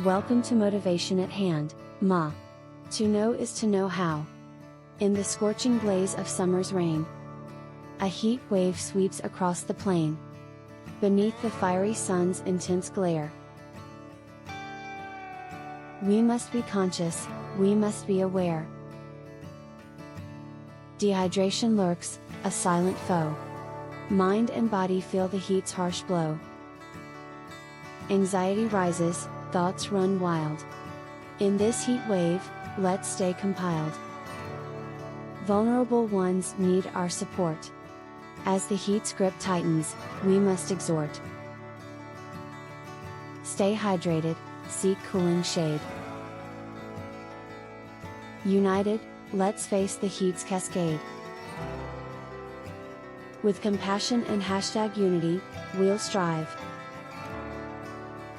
Welcome to Motivation at Hand, Ma. To know is to know how. In the scorching blaze of summer's rain, a heat wave sweeps across the plain. Beneath the fiery sun's intense glare, we must be conscious, we must be aware. Dehydration lurks, a silent foe. Mind and body feel the heat's harsh blow. Anxiety rises, thoughts run wild. In this heat wave, let's stay compiled. Vulnerable ones need our support. As the heat's grip tightens, we must exhort. Stay hydrated, seek cooling shade. United, let's face the heat's cascade. With compassion and #unity, we'll strive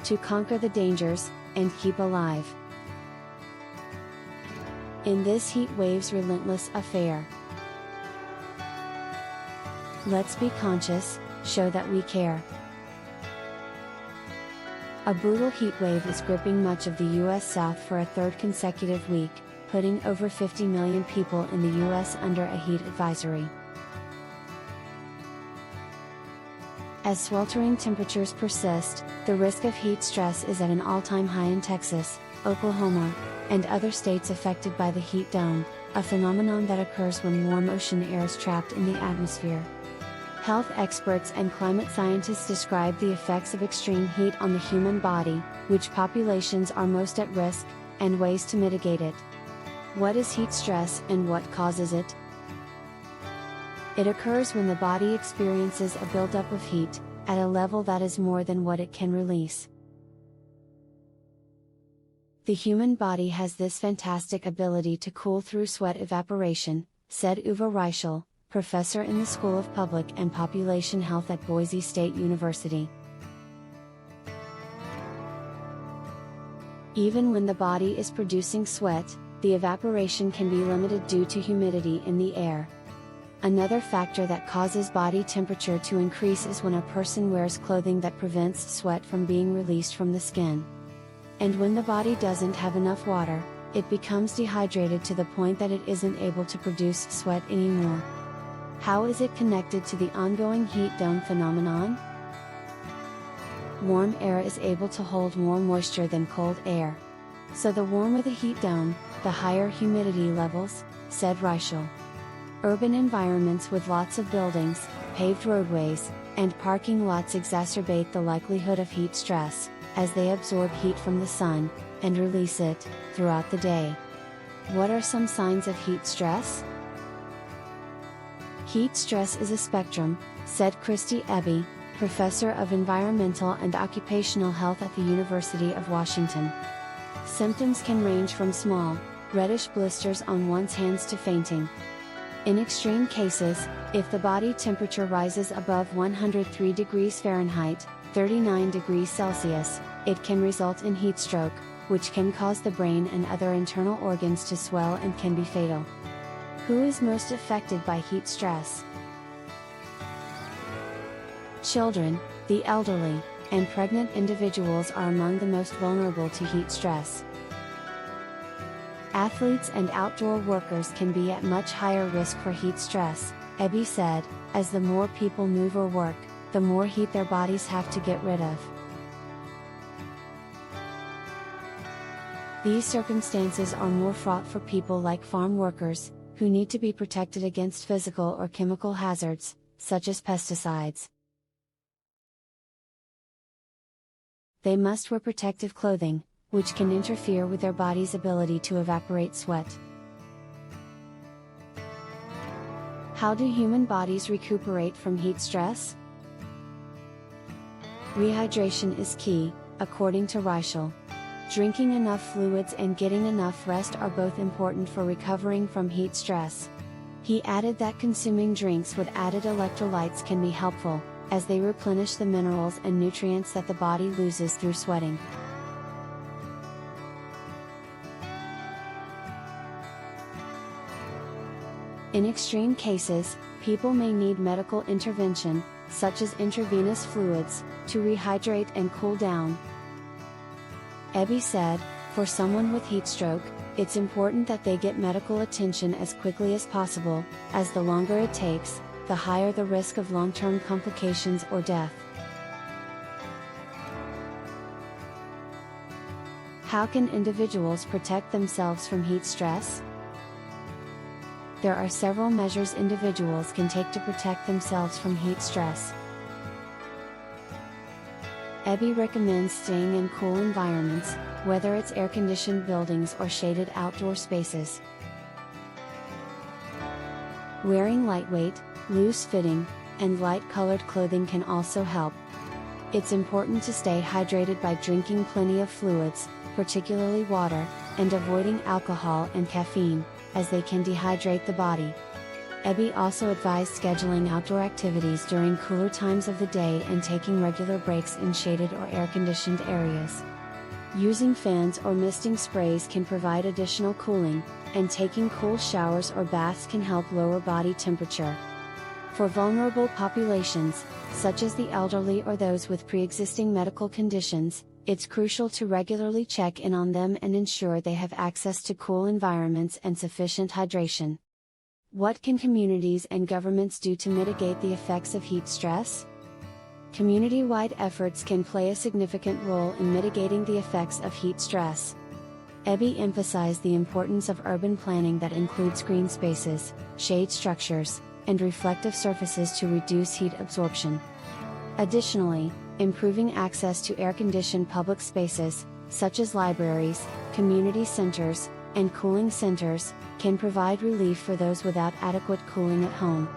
to conquer the dangers, and keep alive. In this heat wave's relentless affair, let's be conscious, show that we care. A brutal heat wave is gripping much of the U.S. South for a third consecutive week, putting over 50 million people in the U.S. under a heat advisory. As sweltering temperatures persist, the risk of heat stress is at an all-time high in Texas, Oklahoma, and other states affected by the heat dome, a phenomenon that occurs when warm ocean air is trapped in the atmosphere. Health experts and climate scientists describe the effects of extreme heat on the human body, which populations are most at risk, and ways to mitigate it. What is heat stress and what causes it? It occurs when the body experiences a buildup of heat, at a level that is more than what it can release. The human body has this fantastic ability to cool through sweat evaporation, said Uwe Reichel, professor in the School of Public and Population Health at Boise State University. Even when the body is producing sweat, the evaporation can be limited due to humidity in the air. Another factor that causes body temperature to increase is when a person wears clothing that prevents sweat from being released from the skin. And when the body doesn't have enough water, it becomes dehydrated to the point that it isn't able to produce sweat anymore. How is it connected to the ongoing heat dome phenomenon? Warm air is able to hold more moisture than cold air. So the warmer the heat dome, the higher humidity levels, said Reichel. Urban environments with lots of buildings, paved roadways, and parking lots exacerbate the likelihood of heat stress, as they absorb heat from the sun, and release it, throughout the day. What are some signs of heat stress? Heat stress is a spectrum, said Christy Eby, professor of environmental and occupational health at the University of Washington. Symptoms can range from small, reddish blisters on one's hands to fainting. In extreme cases, if the body temperature rises above 103 degrees Fahrenheit, 39 degrees Celsius, it can result in heat stroke, which can cause the brain and other internal organs to swell and can be fatal. Who is most affected by heat stress? Children, the elderly, and pregnant individuals are among the most vulnerable to heat stress. Athletes and outdoor workers can be at much higher risk for heat stress, Eby said, as the more people move or work, the more heat their bodies have to get rid of. These circumstances are more fraught for people like farm workers, who need to be protected against physical or chemical hazards, such as pesticides. They must wear protective clothing, which can interfere with their body's ability to evaporate sweat. How do human bodies recuperate from heat stress? Rehydration is key, according to Reichel. Drinking enough fluids and getting enough rest are both important for recovering from heat stress. He added that consuming drinks with added electrolytes can be helpful, as they replenish the minerals and nutrients that the body loses through sweating. In extreme cases, people may need medical intervention, such as intravenous fluids, to rehydrate and cool down. Ebby said, "For someone with heat stroke, it's important that they get medical attention as quickly as possible, as the longer it takes, the higher the risk of long-term complications or death." How can individuals protect themselves from heat stress? There are several measures individuals can take to protect themselves from heat stress. Ebby recommends staying in cool environments, whether it's air-conditioned buildings or shaded outdoor spaces. Wearing lightweight, loose-fitting, and light-colored clothing can also help. It's important to stay hydrated by drinking plenty of fluids, particularly water, and avoiding alcohol and caffeine, as they can dehydrate the body. Ebby also advised scheduling outdoor activities during cooler times of the day and taking regular breaks in shaded or air-conditioned areas. Using fans or misting sprays can provide additional cooling, and taking cool showers or baths can help lower body temperature. For vulnerable populations, such as the elderly or those with pre-existing medical conditions, it's crucial to regularly check in on them and ensure they have access to cool environments and sufficient hydration. What can communities and governments do to mitigate the effects of heat stress? Community-wide efforts can play a significant role in mitigating the effects of heat stress. Ebby emphasized the importance of urban planning that includes green spaces, shade structures, and reflective surfaces to reduce heat absorption. Additionally, improving access to air-conditioned public spaces, such as libraries, community centers, and cooling centers, can provide relief for those without adequate cooling at home.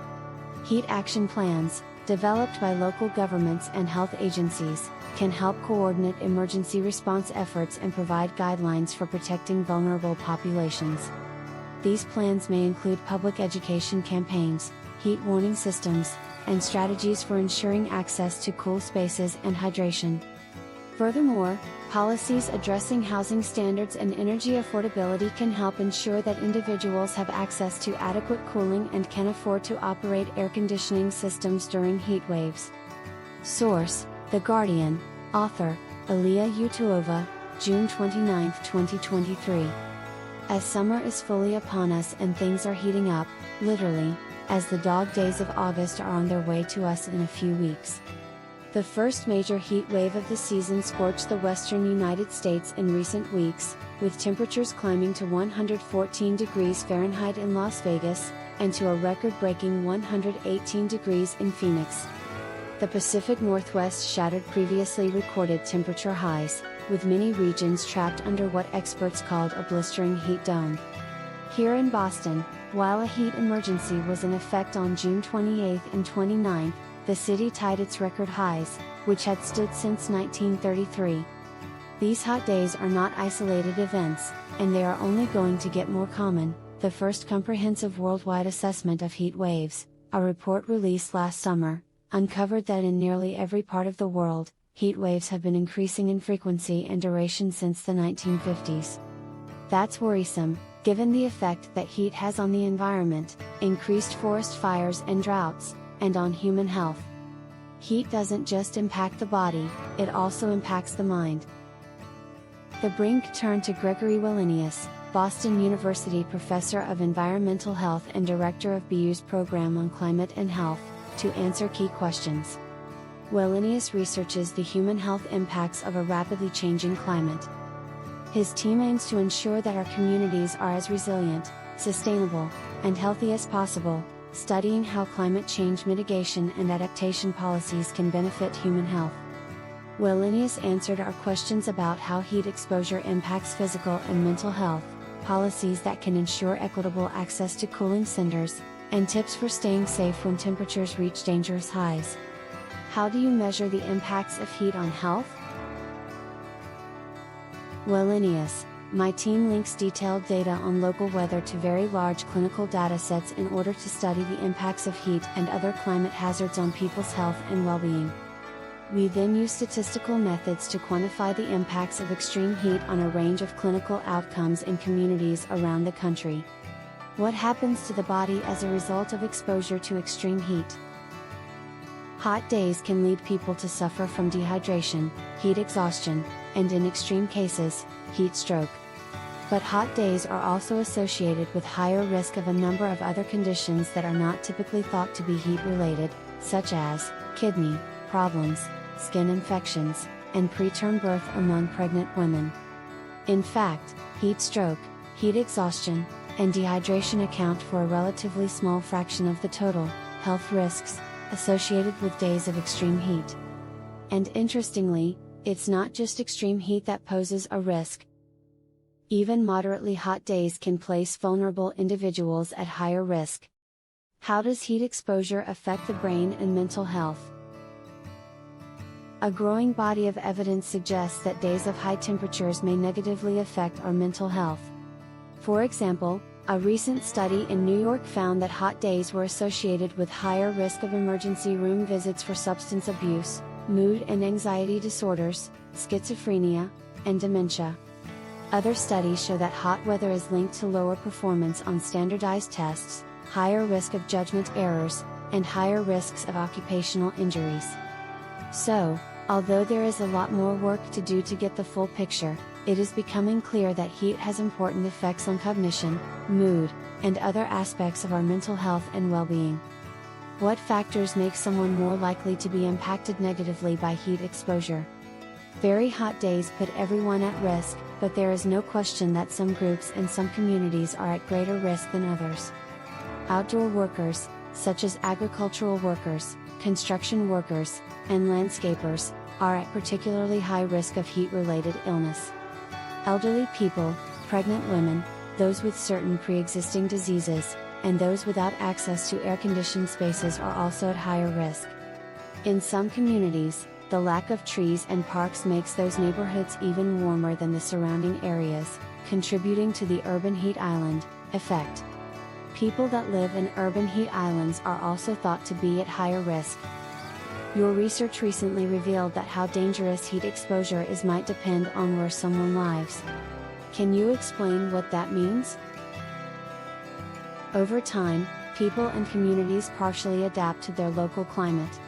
Heat action plans, developed by local governments and health agencies, can help coordinate emergency response efforts and provide guidelines for protecting vulnerable populations. These plans may include public education campaigns, heat warning systems, and strategies for ensuring access to cool spaces and hydration. Furthermore, policies addressing housing standards and energy affordability can help ensure that individuals have access to adequate cooling and can afford to operate air conditioning systems during heat waves. Source: The Guardian. Author: Aliya Utuova, June 29, 2023. As summer is fully upon us and things are heating up, literally, as the dog days of August are on their way to us in a few weeks. The first major heat wave of the season scorched the western United States in recent weeks, with temperatures climbing to 114 degrees Fahrenheit in Las Vegas, and to a record-breaking 118 degrees in Phoenix. The Pacific Northwest shattered previously recorded temperature highs, with many regions trapped under what experts called a blistering heat dome. Here in Boston, while a heat emergency was in effect on June 28 and 29, the city tied its record highs, which had stood since 1933. These hot days are not isolated events, and they are only going to get more common. The first comprehensive worldwide assessment of heat waves, a report released last summer, uncovered that in nearly every part of the world, heat waves have been increasing in frequency and duration since the 1950s. That's worrisome, given the effect that heat has on the environment, increased forest fires and droughts, and on human health. Heat doesn't just impact the body, it also impacts the mind. The Brink turned to Gregory Wallenius, Boston University professor of environmental health and director of BU's program on climate and health, to answer key questions. Wallenius researches the human health impacts of a rapidly changing climate. His team aims to ensure that our communities are as resilient, sustainable, and healthy as possible, studying how climate change mitigation and adaptation policies can benefit human health. Wallenius answered our questions about how heat exposure impacts physical and mental health, policies that can ensure equitable access to cooling centers, and tips for staying safe when temperatures reach dangerous highs. How do you measure the impacts of heat on health? Wallenius: My team links detailed data on local weather to very large clinical datasets in order to study the impacts of heat and other climate hazards on people's health and well-being. We then use statistical methods to quantify the impacts of extreme heat on a range of clinical outcomes in communities around the country. What happens to the body as a result of exposure to extreme heat? Hot days can lead people to suffer from dehydration, heat exhaustion, and in extreme cases, heat stroke. But hot days are also associated with higher risk of a number of other conditions that are not typically thought to be heat-related, such as kidney problems, skin infections, and preterm birth among pregnant women. In fact, heat stroke, heat exhaustion, and dehydration account for a relatively small fraction of the total health risks associated with days of extreme heat. And interestingly, it's not just extreme heat that poses a risk. Even moderately hot days can place vulnerable individuals at higher risk. How does heat exposure affect the brain and mental health? A growing body of evidence suggests that days of high temperatures may negatively affect our mental health. For example, a recent study in New York found that hot days were associated with higher risk of emergency room visits for substance abuse, mood and anxiety disorders, schizophrenia, and dementia. Other studies show that hot weather is linked to lower performance on standardized tests, higher risk of judgment errors, and higher risks of occupational injuries. So, although there is a lot more work to do to get the full picture, it is becoming clear that heat has important effects on cognition, mood, and other aspects of our mental health and well-being. What factors make someone more likely to be impacted negatively by heat exposure? Very hot days put everyone at risk, but there is no question that some groups and some communities are at greater risk than others. Outdoor workers, such as agricultural workers, construction workers, and landscapers, are at particularly high risk of heat-related illness. Elderly people, pregnant women, those with certain pre-existing diseases, and those without access to air-conditioned spaces are also at higher risk. In some communities, the lack of trees and parks makes those neighborhoods even warmer than the surrounding areas, contributing to the urban heat island effect. People that live in urban heat islands are also thought to be at higher risk. Your research recently revealed that how dangerous heat exposure is might depend on where someone lives. Can you explain what that means? Over time, people and communities partially adapt to their local climate.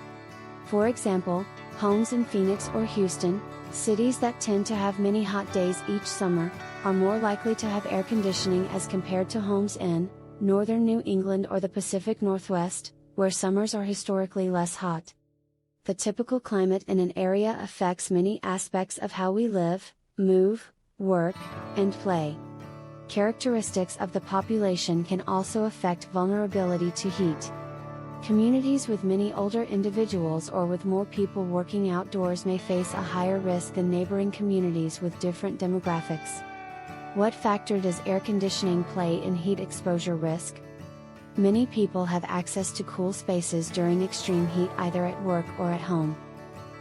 For example, homes in Phoenix or Houston, cities that tend to have many hot days each summer, are more likely to have air conditioning as compared to homes in northern New England or the Pacific Northwest, where summers are historically less hot. The typical climate in an area affects many aspects of how we live, move, work, and play. Characteristics of the population can also affect vulnerability to heat. Communities with many older individuals or with more people working outdoors may face a higher risk than neighboring communities with different demographics. What factor does air conditioning play in heat exposure risk? Many people have access to cool spaces during extreme heat either at work or at home.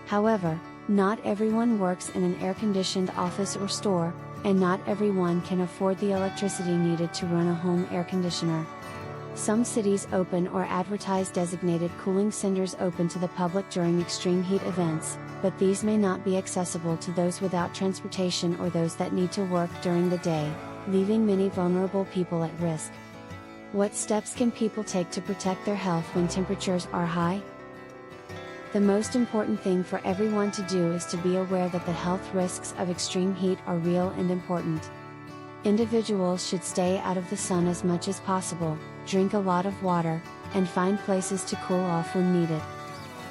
However, not everyone works in an air-conditioned office or store, and not everyone can afford the electricity needed to run a home air conditioner. Some cities open or advertise designated cooling centers open to the public during extreme heat events, but these may not be accessible to those without transportation or those that need to work during the day, leaving many vulnerable people at risk. What steps can people take to protect their health when temperatures are high? The most important thing for everyone to do is to be aware that the health risks of extreme heat are real and important. Individuals should stay out of the sun as much as possible, drink a lot of water, and find places to cool off when needed.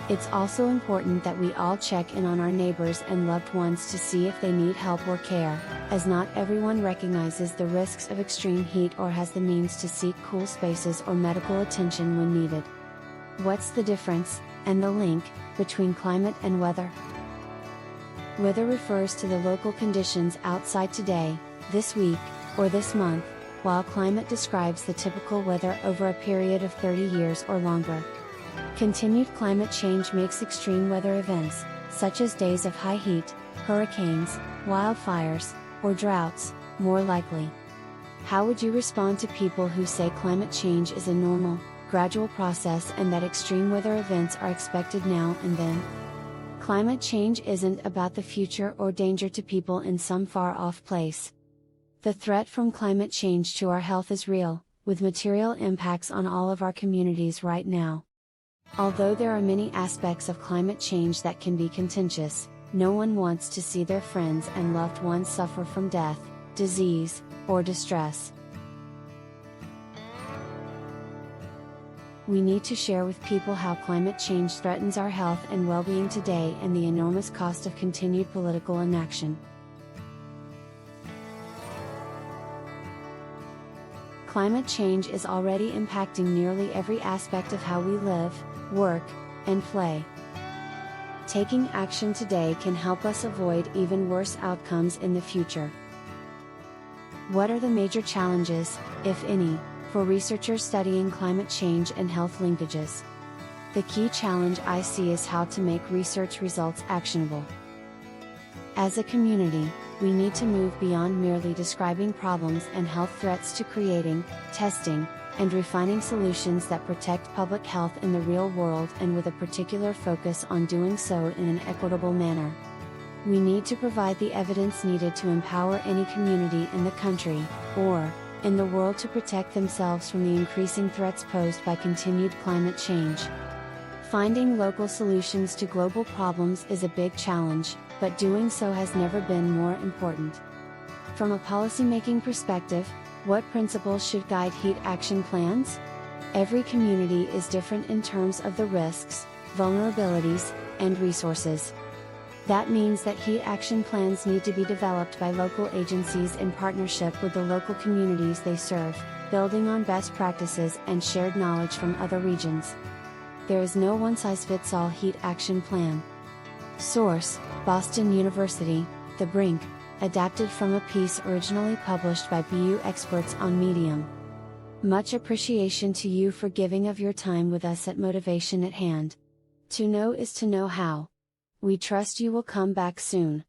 It's also important that we all check in on our neighbors and loved ones to see if they need help or care, as not everyone recognizes the risks of extreme heat or has the means to seek cool spaces or medical attention when needed. What's the difference, and the link, between climate and weather? Weather refers to the local conditions outside today, this week, or this month, while climate describes the typical weather over a period of 30 years or longer. Continued climate change makes extreme weather events, such as days of high heat, hurricanes, wildfires, or droughts, more likely. How would you respond to people who say climate change is a normal, gradual process and that extreme weather events are expected now and then? Climate change isn't about the future or danger to people in some far-off place. The threat from climate change to our health is real, with material impacts on all of our communities right now. Although there are many aspects of climate change that can be contentious, no one wants to see their friends and loved ones suffer from death, disease, or distress. We need to share with people how climate change threatens our health and well-being today and the enormous cost of continued political inaction. Climate change is already impacting nearly every aspect of how we live, work, and play. Taking action today can help us avoid even worse outcomes in the future. What are the major challenges, if any, for researchers studying climate change and health linkages? The key challenge I see is how to make research results actionable. As a community, we need to move beyond merely describing problems and health threats to creating, testing, and refining solutions that protect public health in the real world, and with a particular focus on doing so in an equitable manner. We need to provide the evidence needed to empower any community in the country, or in the world, to protect themselves from the increasing threats posed by continued climate change. Finding local solutions to global problems is a big challenge, but doing so has never been more important. From a policymaking perspective, what principles should guide heat action plans? Every community is different in terms of the risks, vulnerabilities, and resources. That means that heat action plans need to be developed by local agencies in partnership with the local communities they serve, building on best practices and shared knowledge from other regions. There is no one-size-fits-all heat action plan. Source: Boston University, The Brink, adapted from a piece originally published by BU experts on Medium. Much appreciation to you for giving of your time with us at Motivation at Hand. To know is to know how. We trust you will come back soon.